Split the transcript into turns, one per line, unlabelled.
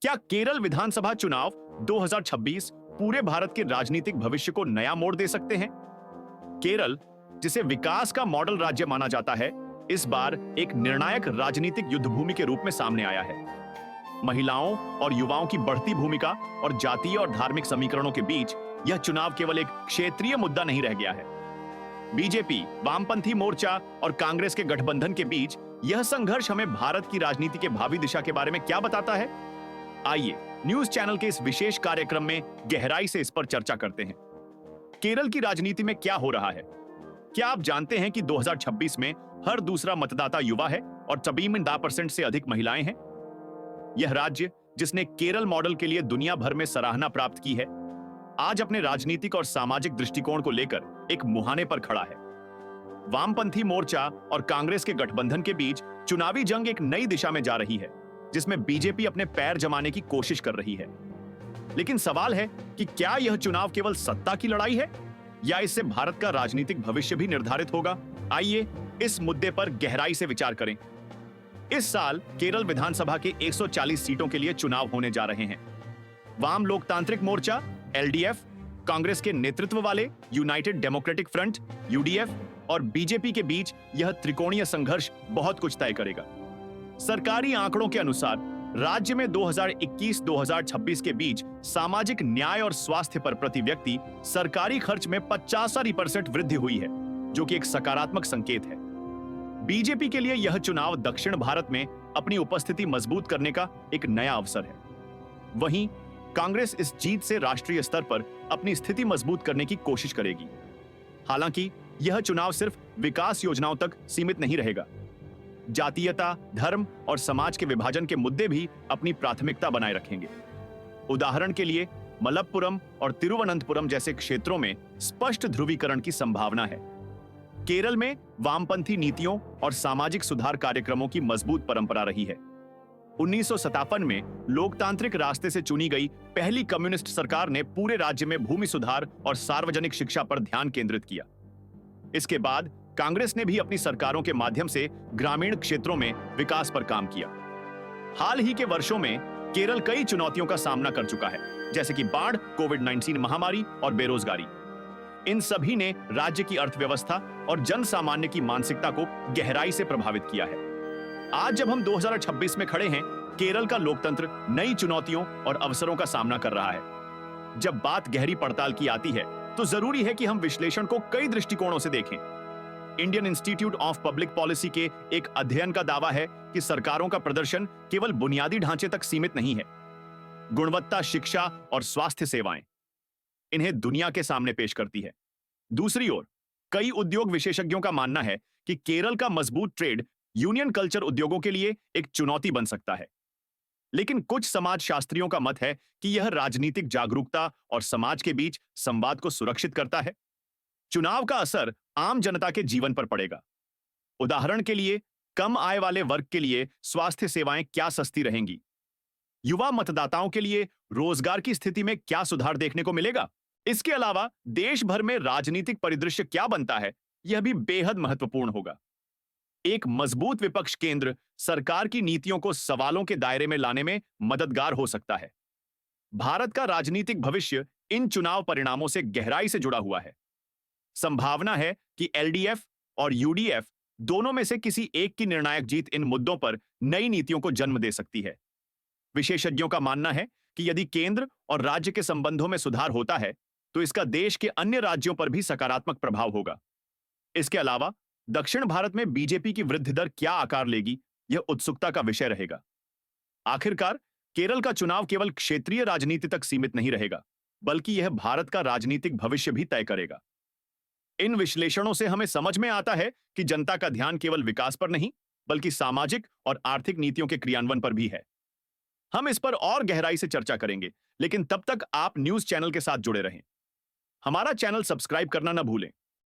क्या केरल विधानसभा चुनाव 2026 पूरे भारत के राजनीतिक भविष्य को नया मोड़ दे सकते हैं? केरल, जिसे विकास का मॉडल राज्य माना जाता है, इस बार एक निर्णायक राजनीतिक युद्धभूमि के रूप में सामने आया है। महिलाओं और युवाओं की बढ़ती भूमिका और जातीय और धार्मिक समीकरणों के बीच यह चुनाव केवल एक क्षेत्रीय मुद्दा नहीं रह गया है। बीजेपी, वामपंथी मोर्चा और कांग्रेस के गठबंधन के बीच यह संघर्ष हमें भारत की राजनीति के भावी दिशा के बारे में क्या बताता है? आइए न्यूज चैनल के इस विशेष कार्यक्रम में गहराई से इस पर चर्चा करते हैं। केरल की राजनीति में क्या हो रहा है? क्या आप जानते हैं कि 2026 में हर दूसरा मतदाता युवा है और 53% से अधिक महिलाएं हैं? यह राज्य, जिसने केरल मॉडल के लिए दुनिया भर में सराहना प्राप्त की है, आज अपने राजनीतिक और सामाजिक दृष्टिकोण को लेकर एक मुहाने पर खड़ा है। वामपंथी मोर्चा और कांग्रेस के गठबंधन के बीच चुनावी जंग एक नई दिशा में जा रही है, जिसमें बीजेपी अपने पैर जमाने की कोशिश कर रही है। लेकिन सवाल है कि क्या यह चुनाव केवल सत्ता की लड़ाई है या इससे भारत का राजनीतिक भविष्य भी निर्धारित होगा? आइए इस मुद्दे पर गहराई से विचार करें। इस साल केरल विधानसभा के 140 सीटों के लिए चुनाव होने जा रहे हैं। वाम लोकतांत्रिक मोर्चा एलडीएफ, कांग्रेस के नेतृत्व वाले यूनाइटेड डेमोक्रेटिक फ्रंट यूडीएफ और बीजेपी के बीच यह त्रिकोणीय संघर्ष बहुत कुछ तय करेगा। सरकारी आंकड़ों के अनुसार राज्य में 2021-2026 के बीच सामाजिक न्याय और स्वास्थ्य पर प्रति व्यक्ति सरकारी खर्च में 85% वृद्धि हुई है, जो कि एक सकारात्मक संकेत है। बीजेपी के लिए यह चुनाव दक्षिण भारत में अपनी उपस्थिति मजबूत करने का एक नया अवसर है। वहीं कांग्रेस इस जीत से राष्ट्रीय स्तर पर अपनी स्थिति मजबूत करने की कोशिश करेगी। हालांकि यह चुनाव सिर्फ विकास योजनाओं तक सीमित नहीं रहेगा। जातीयता, धर्म और समाज के विभाजन के मुद्दे भी अपनी प्राथमिकता बनाए रखेंगे। उदाहरण के लिए मलप्पुरम और तिरुवनंतपुरम जैसे क्षेत्रों में स्पष्ट ध्रुवीकरण की संभावना है। केरल में वामपंथी नीतियों और सामाजिक सुधार कार्यक्रमों की मजबूत परंपरा रही है। 1957 में लोकतांत्रिक रास्ते से चुनी गई पहली कम्युनिस्ट सरकार ने पूरे राज्य में भूमि सुधार और सार्वजनिक शिक्षा पर ध्यान केंद्रित किया। इसके बाद कांग्रेस ने भी अपनी सरकारों के माध्यम से ग्रामीण क्षेत्रों में विकास पर काम किया। हाल ही के वर्षों में केरल कई चुनौतियों का सामना कर चुका है, जैसे कि बाढ़, कोविड-19 महामारी और बेरोजगारी। इन सभी ने राज्य की अर्थव्यवस्था और जन सामान्य की मानसिकता को गहराई से प्रभावित किया है। आज जब हम 2026 में खड़े हैं, केरल का लोकतंत्र नई चुनौतियों और अवसरों का सामना कर रहा है। जब बात गहरी पड़ताल की आती है, तो जरूरी है कि हम विश्लेषण को कई दृष्टिकोणों से देखें। Indian institute of public policy के एक अध्ययन का दावा है कि सरकारों का प्रदर्शन केवल बुनियादी ढांचे तक सीमित नहीं है। गुणवत्ता, शिक्षा और स्वास्थ्य सेवाएं इन्हें दुनिया के सामने पेश करती है। दूसरी ओर, कई उद्योग विशेषज्ञों का मानना है कि केरल का मजबूत ट्रेड यूनियन कल्चर उद्योगों के लिए एक चुनौती बन सकता है। लेकिन कुछ समाजशास्त्रियों का मत है कि यह राजनीतिक जागरूकता और समाज के बीच संवाद को सुरक्षित करता है। चुनाव का असर आम जनता के जीवन पर पड़ेगा। उदाहरण के लिए, कम आय वाले वर्ग के लिए स्वास्थ्य सेवाएं क्या सस्ती रहेंगी? युवा मतदाताओं के लिए रोजगार की स्थिति में क्या सुधार देखने को मिलेगा? इसके अलावा देश भर में राजनीतिक परिदृश्य क्या बनता है, यह भी बेहद महत्वपूर्ण होगा। एक मजबूत विपक्ष केंद्र सरकार की नीतियों को सवालों के दायरे में लाने में मददगार हो सकता है। भारत का राजनीतिक भविष्य इन चुनाव परिणामों से गहराई से जुड़ा हुआ है। संभावना है कि एलडीएफ और यूडीएफ दोनों में से किसी एक की निर्णायक जीत इन मुद्दों पर नई नीतियों को जन्म दे सकती है। विशेषज्ञों का मानना है कि यदि केंद्र और राज्य के संबंधों में सुधार होता है, तो इसका देश के अन्य राज्यों पर भी सकारात्मक प्रभाव होगा। इसके अलावा दक्षिण भारत में बीजेपी की वृद्धि दर क्या आकार लेगी, यह उत्सुकता का विषय रहेगा। आखिरकार, केरल का चुनाव केवल क्षेत्रीय राजनीति तक सीमित नहीं रहेगा, बल्कि यह भारत का राजनीतिक भविष्य भी तय करेगा। इन विश्लेषणों से हमें समझ में आता है कि जनता का ध्यान केवल विकास पर नहीं, बल्कि सामाजिक और आर्थिक नीतियों के क्रियान्वयन पर भी है। हम इस पर और गहराई से चर्चा करेंगे, लेकिन तब तक आप न्यूज चैनल के साथ जुड़े रहें। हमारा चैनल सब्सक्राइब करना न भूलें